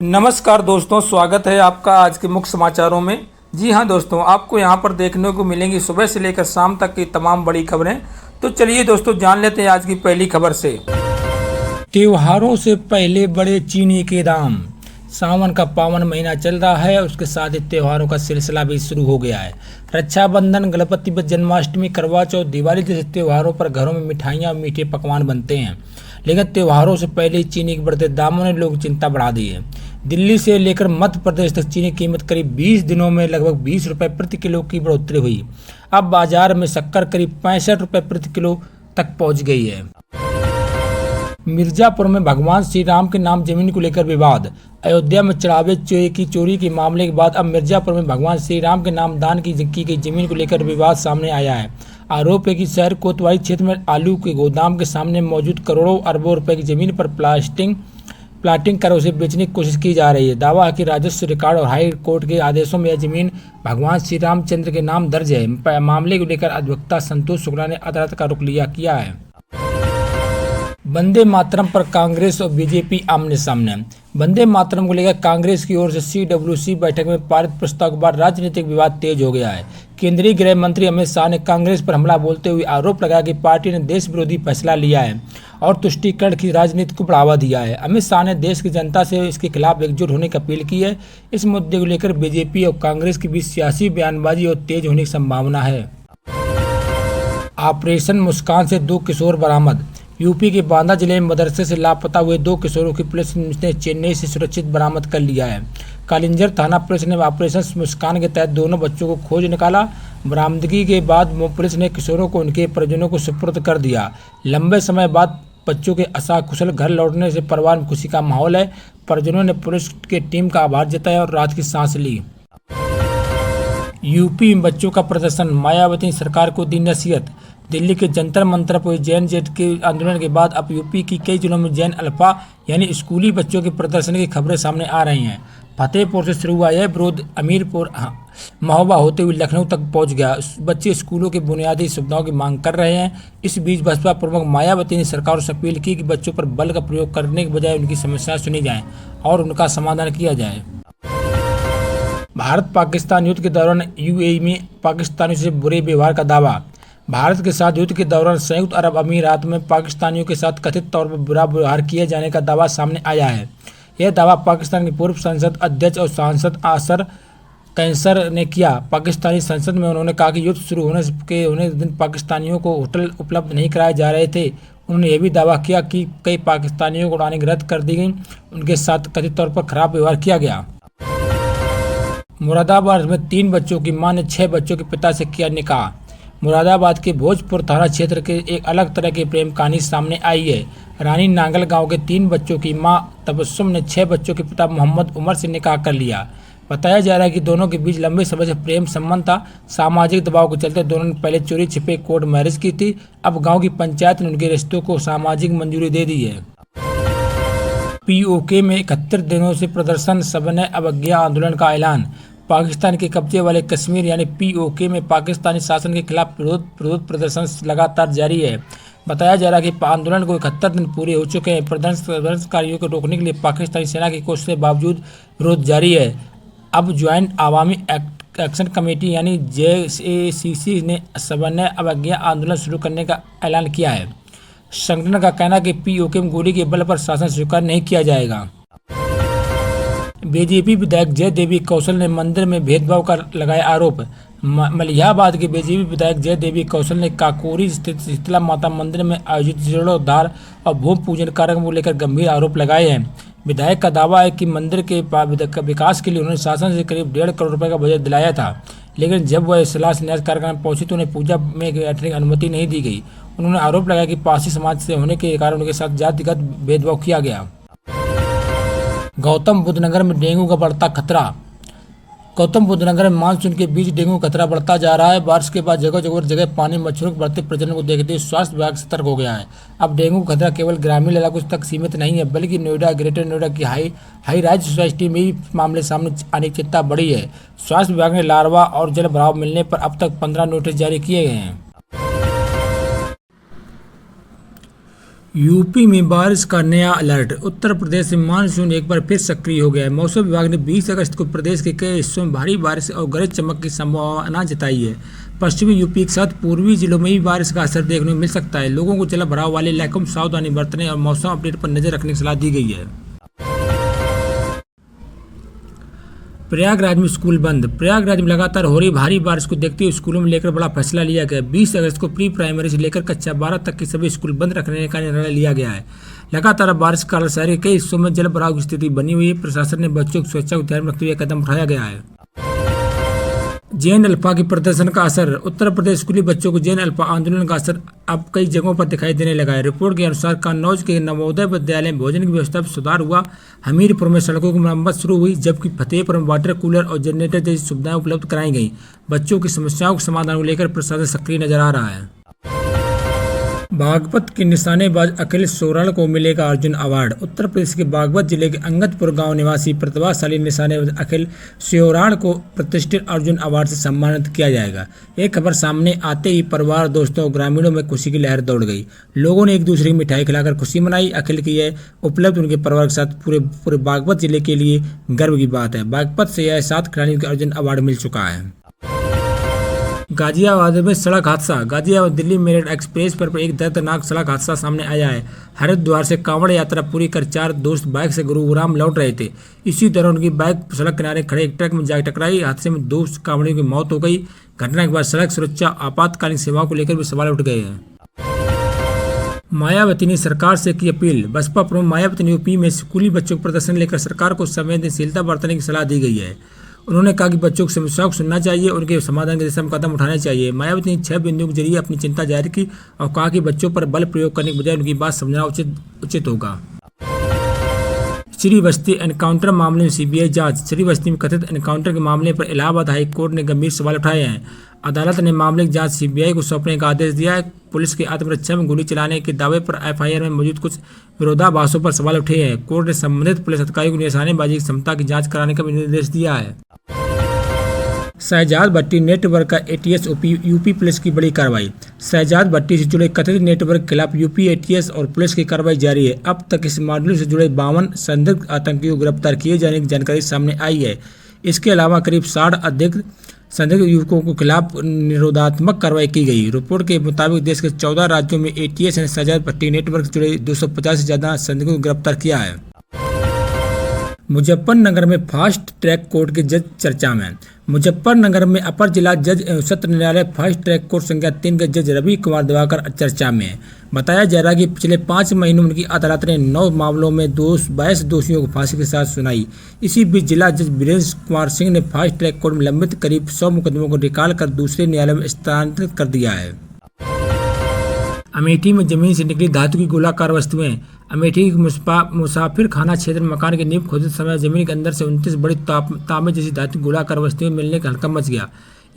नमस्कार दोस्तों, स्वागत है आपका आज के मुख्य समाचारों में। जी हां दोस्तों, आपको यहां पर देखने को मिलेंगी सुबह से लेकर शाम तक की तमाम बड़ी खबरें। तो चलिए दोस्तों, जान लेते हैं आज की पहली खबर से। त्योहारों से पहले बढ़े चीनी के दाम। सावन का पावन महीना चल रहा है, उसके साथ ही त्योहारों का सिलसिला भी शुरू हो गया है। रक्षाबंधन, गणपति, जन्माष्टमी, करवा चौथ, दिवाली जैसे त्योहारों पर घरों में मिठाइयाँ और मीठे पकवान बनते हैं, लेकिन त्योहारों से पहले ही चीनी के बढ़ते दामों ने लोग चिंता बढ़ा दी है। दिल्ली से लेकर मध्य प्रदेश तक चीनी की कीमत करीब 20 दिनों में लगभग 20 रुपये प्रति किलो की बढ़ोतरी हुई। अब बाजार में शक्कर करीब 65 रुपये प्रति किलो तक पहुंच गई है। मिर्जापुर में भगवान श्री राम के नाम जमीन को लेकर विवाद। अयोध्या में चढ़ावे की चोरी के मामले के बाद अब मिर्जापुर में भगवान श्री राम के नाम दान की गई जमीन को लेकर विवाद सामने आया है। आरोप है कि शहर कोतवाली क्षेत्र में आलू के गोदाम के सामने मौजूद करोड़ों अरबों रुपए की जमीन पर प्लाटिंग कर उसे बेचने की कोशिश की जा रही है। दावा है कि राजस्व रिकॉर्ड और हाई कोर्ट के आदेशों में यह जमीन भगवान श्री रामचंद्र के नाम दर्ज है। मामले को लेकर अधिवक्ता संतोष शुक्ला ने अदालत का रुख किया है। वंदे मातरम पर कांग्रेस और बीजेपी आमने सामने। वंदे मातरम को लेकर कांग्रेस की ओर से CWC बैठक में पारित प्रस्ताव के बाद राजनीतिक विवाद तेज हो गया है। केंद्रीय गृह मंत्री अमित शाह ने कांग्रेस पर हमला बोलते हुए आरोप लगाया कि पार्टी ने देश विरोधी फैसला लिया है और तुष्टीकरण की राजनीति को बढ़ावा दिया है। अमित शाह ने देश की जनता से इसके खिलाफ एकजुट होने की अपील की है। इस मुद्दे को लेकर बीजेपी और कांग्रेस के बीच सियासी बयानबाजी और तेज होने की संभावना है। ऑपरेशन मुस्कान से 2 किशोर बरामद। यूपी के बांदा जिले में मदरसे से लापता हुए 2 किशोरों की पुलिस ने चेन्नई से सुरक्षित बरामद कर लिया है। कालिंजर थाना पुलिस ने ऑपरेशन मुस्कान के तहत दोनों बच्चों को खोज निकाला। बरामदगी के बाद पुलिस ने किशोरों को उनके परिजनों को सुपुर्द कर दिया। लंबे समय बाद बच्चों के असाकुशल घर लौटने से परिवार में खुशी का माहौल है। परिजनों ने पुलिस की टीम का आभार जताया और राहत की सांस ली। यूपी में बच्चों का प्रदर्शन, मायावती ने सरकार को दी नसीहत। दिल्ली के जंतर मंतर पर जैन जेट के आंदोलन के बाद अब यूपी की कई जिलों में जैन अल्फा यानी स्कूली बच्चों के प्रदर्शन की खबरें सामने आ रही हैं। फतेहपुर से शुरू हुआ यह विरोध अमीरपुर महोबा होते हुए लखनऊ तक पहुंच गया। बच्चे स्कूलों की बुनियादी सुविधाओं की मांग कर रहे हैं। इस बीच बसपा प्रमुख मायावती ने सरकार से अपील की कि बच्चों पर बल का प्रयोग करने के बजाय उनकी समस्याएं सुनी जाएं और उनका समाधान किया जाए। भारत पाकिस्तान युद्ध के दौरान UAE में पाकिस्तानियों से बुरे व्यवहार का दावा। भारत के साथ युद्ध के दौरान संयुक्त अरब अमीरात में पाकिस्तानियों के साथ कथित तौर पर बुरा व्यवहार किए जाने का दावा सामने आया है। यह दावा पाकिस्तान के पूर्व संसद अध्यक्ष और सांसद आसर कैंसर ने किया। पाकिस्तानी संसद में उन्होंने कहा कि युद्ध शुरू होने दिन पाकिस्तानियों को होटल उपलब्ध नहीं कराए जा रहे थे। उन्होंने यह भी दावा किया कि कई पाकिस्तानियों को उड़ानें रद्द कर दी गई, उनके साथ कथित तौर पर खराब व्यवहार किया गया। मुरादाबाद में 3 बच्चों की मां ने 6 बच्चों के पिता से किया निकाह। मुरादाबाद के भोजपुर थाना क्षेत्र के एक अलग तरह की प्रेम कहानी सामने आई है। रानी नांगल गांव के 3 बच्चों की मां तबस्सुम ने 6 बच्चों के पिता मोहम्मद उमर से निकाह कर लिया। बताया जा रहा है कि दोनों के बीच लंबे समय से प्रेम संबंध था। सामाजिक दबाव के चलते दोनों ने पहले चोरी छिपे कोर्ट मैरिज की थी। अब गाँव की पंचायत ने उनके रिश्तों को सामाजिक मंजूरी दे दी है। POK में 71 दिनों से प्रदर्शन, सविनय अवज्ञा आंदोलन का ऐलान। पाकिस्तान के कब्जे वाले कश्मीर यानी POK में पाकिस्तानी शासन के खिलाफ विरोध प्रदर्शन लगातार जारी है। बताया जा रहा है कि आंदोलन को 71 दिन पूरे हो चुके हैं। प्रदर्शनकारियों को रोकने के लिए पाकिस्तानी सेना की कोशिश के बावजूद विरोध जारी है। अब ज्वाइंट आवामी एक्शन कमेटी यानी JACC ने सविनय अवज्ञा आंदोलन शुरू करने का ऐलान किया है। संगठन का कहना है कि POK में गोली के बल पर शासन स्वीकार नहीं किया जाएगा। BJP विधायक जय देवी कौशल ने मंदिर में भेदभाव का लगाया आरोप। मलिहाबाद के BJP विधायक जय देवी कौशल ने काकोरी स्थित शीतला माता मंदिर में आयोजित जीर्णोद्धार और भूमि पूजन कार्यक्रम को लेकर गंभीर आरोप लगाए हैं। विधायक का दावा है कि मंदिर के विकास के लिए उन्होंने शासन से करीब 1.5 करोड़ रुपए का बजट दिलाया था, लेकिन जब वह शिलान्यास कार्यक्रम में पहुंची तो उन्हें पूजा में बैठने की अनुमति नहीं दी गई। उन्होंने आरोप लगाया कि पारसी समाज से होने के कारण उनके साथ जातिगत भेदभाव किया गया। गौतम बुद्ध नगर में डेंगू का बढ़ता खतरा। गौतम बुद्ध नगर में मानसून के बीच डेंगू का खतरा बढ़ता जा रहा है। बारिश के बाद जगह पानी मच्छरों के बढ़ते प्रजनन को देखते हुए स्वास्थ्य विभाग सतर्क हो गया है। अब डेंगू का खतरा केवल ग्रामीण इलाकों तक सीमित नहीं है, बल्कि नोएडा, ग्रेटर नोएडा की हाई राइज सोसाइटी में भी मामले सामने आने की चिंता बढ़ी है। स्वास्थ्य विभाग ने लार्वा और जल भराव मिलने पर अब तक 15 नोटिस जारी किए गए हैं। यूपी में बारिश का नया अलर्ट। उत्तर प्रदेश में मानसून एक बार फिर सक्रिय हो गया है। मौसम विभाग ने 20 अगस्त को प्रदेश के कई हिस्सों में भारी बारिश और गरज चमक की संभावना जताई है। पश्चिमी यूपी के साथ पूर्वी जिलों में भी बारिश का असर देखने को मिल सकता है। लोगों को जल भराव वाले इलाकों में सावधानी बरतने और मौसम अपडेट पर नजर रखने की सलाह दी गई है। प्रयागराज में स्कूल बंद। प्रयागराज में लगातार हो रही भारी बारिश को देखते हुए स्कूलों में लेकर बड़ा फैसला लिया गया। 20 अगस्त को प्री प्राइमरी से लेकर कक्षा 12 तक के सभी स्कूल बंद रखने का निर्णय लिया गया है। लगातार बारिश के कारण शहर के कई हिस्सों में जल भराव की स्थिति बनी हुई है। प्रशासन ने बच्चों की सुरक्षा को ध्यान में रखते हुए कदम उठाया गया है। जैन अल्फा के प्रदर्शन का असर। उत्तर प्रदेश स्कूली बच्चों को जैन अल्फा आंदोलन का असर अब कई जगहों पर दिखाई देने लगा है। रिपोर्ट के अनुसार कन्नौज के नवोदय विद्यालय में भोजन की व्यवस्था में सुधार हुआ। हमीरपुर में सड़कों की मरम्मत शुरू हुई, जबकि फतेहपुर में वाटर कूलर और जनरेटर जैसी सुविधाएं उपलब्ध कराई गई। बच्चों की समस्याओं के समाधान को लेकर प्रशासन सक्रिय नजर आ रहा है। बागपत के निशानेबाज अखिल सोराण को मिलेगा अर्जुन अवार्ड। उत्तर प्रदेश के बागपत जिले के अंगदपुर गांव निवासी प्रतिभाशाली निशानेबाज अखिल सोराण को प्रतिष्ठित अर्जुन अवार्ड से सम्मानित किया जाएगा। एक खबर सामने आते ही परिवार, दोस्तों और ग्रामीणों में खुशी की लहर दौड़ गई। लोगों ने एक दूसरे की मिठाई खिलाकर खुशी मनाई। अखिल की यह उपलब्धि उनके परिवार के साथ पूरे बागपत जिले के लिए गर्व की बात है। बागपत से यह 7 खिलाड़ियों को अर्जुन अवार्ड मिल चुका है। गाजियाबाद में सड़क हादसा। गाजियाबाद दिल्ली मेरठ एक्सप्रेस पर एक दर्दनाक सड़क हादसा सामने आया है। हरिद्वार से कांवड़ यात्रा पूरी कर 4 दोस्त बाइक से गुरुग्राम लौट रहे थे। इसी दौरान उनकी बाइक सड़क किनारे खड़े एक ट्रक में जा टकराई। हादसे में 2 कांवड़ियों की मौत हो गई। घटना के बाद सड़क सुरक्षा आपातकालीन सेवाओं को लेकर भी सवाल उठ गए हैं। मायावती ने सरकार से की अपील। बसपा प्रमुख मायावती ने यूपी में स्कूली बच्चों को प्रदर्शन लेकर सरकार को संवेदनशीलता बरतने की सलाह दी गई है। उन्होंने कहा कि बच्चों की समस्याओं को सुनना चाहिए, उनके समाधान की दिशा में कदम उठाने चाहिए। मायावती ने 6 बिंदुओं के जरिए अपनी चिंता जाहिर की और कहा कि बच्चों पर बल प्रयोग करने के बजाय उनकी बात समझना उचित होगा। श्रीवस्ती एनकाउंटर मामले में सीबीआई जांच। श्रीवस्ती में कथित एनकाउंटर के मामले पर इलाहाबाद हाई कोर्ट ने गंभीर सवाल उठाए हैं। अदालत ने मामले की जांच सीबीआई को सौंपने का आदेश दिया है। पुलिस के आत्मरक्षा में गोली चलाने के दावे पर एफआईआर में मौजूद कुछ विरोधाभासों पर सवाल उठे हैं। कोर्ट ने संबंधित पुलिस अधिकारी को निशानेबाजी की क्षमता की जांच कराने का भी निर्देश दिया है। शहजाद भट्टी नेटवर्क का एटीएस यूपी पुलिस की बड़ी कार्रवाई। शहजाद भट्टी से जुड़े कथित नेटवर्क के खिलाफ यूपी एटीएस और पुलिस की कार्रवाई जारी है। अब तक इस मॉड्यूल से जुड़े 52 संदिग्ध आतंकियों को गिरफ्तार किए जाने की जानकारी सामने आई है। इसके अलावा करीब 60 अधिक संदिग्ध युवकों के खिलाफ निरोधात्मक कार्रवाई की गई। रिपोर्ट के मुताबिक देश के 14 राज्यों में एटीएस ने शहजाद भट्टी नेटवर्क से जुड़े 250 से ज्यादा संदिग्धों को गिरफ्तार किया है। मुजफ्फरनगर में फास्ट ट्रैक कोर्ट के जज चर्चा में। मुजफ्फरनगर में अपर जिला जज एवं सत्र न्यायालय फास्ट ट्रैक कोर्ट संख्या 3 के जज रवि कुमार दिवाकर चर्चा में है। बताया जा रहा है कि पिछले 5 महीनों में उनकी अदालत ने 9 मामलों में 22 दोषियों को फांसी के साथ सुनाई। इसी बीच जिला जज वीरेंद्र कुमार सिंह ने फास्ट ट्रैक कोर्ट में लंबित करीब 100 मुकदमों को निकाल कर दूसरे न्यायालय में स्थानांतरित कर दिया है। अमेठी में जमीन से निकली धातु की गोलाकार वस्तुएं। अमेठी के मुसाफिर खाना क्षेत्र में मकान की नींव खोदते समय जमीन के अंदर से 29 बड़ी तांबे जैसी धातु की गोलाकार वस्तुएं मिलने का हड़कंप मच गया।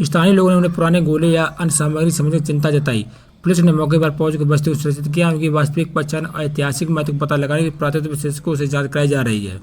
स्थानीय लोगों ने उन्हें पुराने गोले या अन्य सामग्री समझकर चिंता जताई। पुलिस ने मौके पर पहुंचकर वस्तुओं को सुरक्षित किया। उनकी वास्तविक पहचान और ऐतिहासिक महत्व को पता लगाने के लिए पुरातत्व विशेषज्ञों से जांच कराई जा रही है।